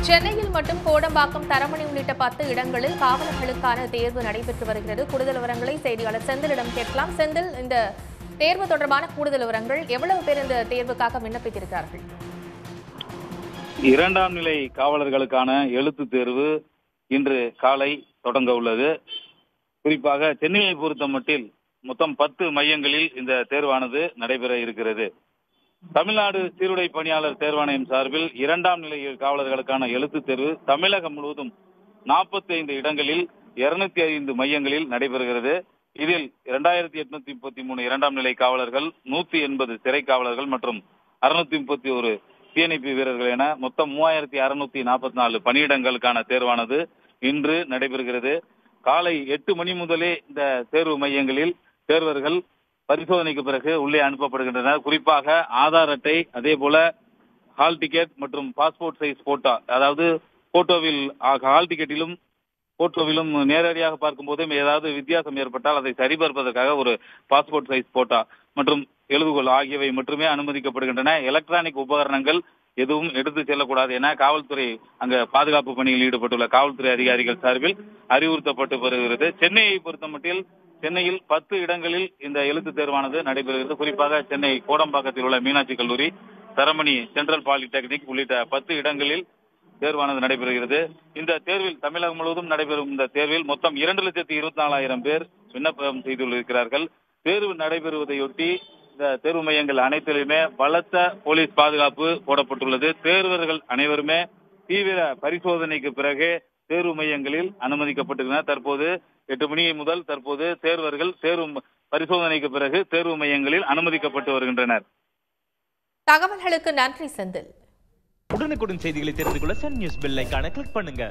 சென்னையில் மட்டும் கோடம்பாக்கம், தரமணி உள்ளிட்ட 10 இடங்களில் காவலர்களுக்கான தேர்வு நடைபெற்று வருகிறது. கூடுதல் விவரங்களை செய்தியாளர் செந்திலிடம் கேட்கலாம். செந்தில், இந்த தேர்வு தொடர்பான கூடுதல் விவரங்கள், எவ்வளவு பேர் இந்த தேர்வுக்காக விண்ணப்பித்திருக்கிறார்கள்? இரண்டாம் நிலை காவலர்களுக்கான எழுத்து தேர்வு இன்று காலை தொடங்க உள்ளது. குறிப்பாக சென்னையை பொறுத்த மட்டில் மொத்தம் 10 மையங்களில் இந்த தேர்வானது நடைபெற இருக்கிறது. தமிழ்நாடு சீருடை பணியாளர் தேர்வாணையம் சார்பில் இரண்டாம் நிலை காவலர்களுக்கான எழுத்து தேர்வு தமிழகம் முழுவதும் 45 இடங்களில் 205 மையங்களில் நடைபெறுகிறது. இதில் 2833 இரண்டாம் நிலை காவலர்கள், 180 சிறை காவலர்கள் மற்றும் 631 தீயணைப்பு வீரர்கள் என மொத்தம் 3644 பணியிடங்களுக்கான தேர்வானது இன்று நடைபெறுகிறது. காலை 8 மணி முதலே இந்த தேர்வு மையங்களில் தேர்வர்கள் பரிசோதனைக்கு பிறகு உள்ளே அனுப்பப்படுகின்றனர். குறிப்பாக ஆதார் அட்டை, அதே போல ஹால் டிக்கெட் மற்றும் பாஸ்போர்ட் சைஸ் போட்டோ, அதாவது போட்டோவில் ஹால் டிக்கெட்டிலும் போட்டோவிலும் நேரடியாக பார்க்கும் போதும் ஏதாவது வித்தியாசம் ஏற்பட்டால் அதை சரிபார்ப்பதற்காக ஒரு பாஸ்போர்ட் சைஸ் போட்டோ மற்றும் எழுதுகோல் ஆகியவை மட்டுமே அனுமதிக்கப்படுகின்றன. எலக்ட்ரானிக் உபகரணங்கள் எதுவும் எடுத்து செல்லக்கூடாது என காவல்துறை அங்க பாதுகாப்பு பணியில் ஈடுபட்டுள்ள காவல்துறை அதிகாரிகள் சார்பில் அறிவுறுத்தப்பட்டு வருகிறது. சென்னையை பொறுத்தமட்டில் சென்னையில் 10 இடங்களில் இந்த எழுத்து தேர்வானது நடைபெறுகிறது. குறிப்பாக சென்னை கோடம்பாக்கத்தில் உள்ள மீனாட்சி கல்லூரி, தரமணி சென்ட்ரல் பாலிடெக்னிக் உள்ளிட்ட 10 இடங்களில் தேர்வானது நடைபெறுகிறது. இந்த தேர்வில் தமிழகம் முழுவதும் நடைபெறும் இந்த தேர்வில் மொத்தம் 2,24,000 பேர் விண்ணப்பம் செய்துள்ளிருக்கிறார்கள். தேர்வு நடைபெறுவதையொட்டி இந்த தேர்வு மையங்கள் அனைத்திலுமே பலத்த போலீஸ் பாதுகாப்பு போடப்பட்டுள்ளது. தேர்வர்கள் அனைவருமே தீவிர பரிசோதனைக்கு பிறகு தேர்வு மையங்களில் அனுமதிக்கப்பட்டிருந்தனர். தற்போது 8 மணி முதல் தற்போது தேர்வர்கள் தேர்வு பரிசோதனைக்கு பிறகு தேர்வு மையங்களில் அனுமதிக்கப்பட்டு வருகின்றனர். தகவல்களுக்கு நன்றி செந்தில். உடனுக்குடன் செய்திகளை தெரிந்து கொள்ள சன் நியூஸ் பெல் ஐகானை கிளிக் பண்ணுங்க.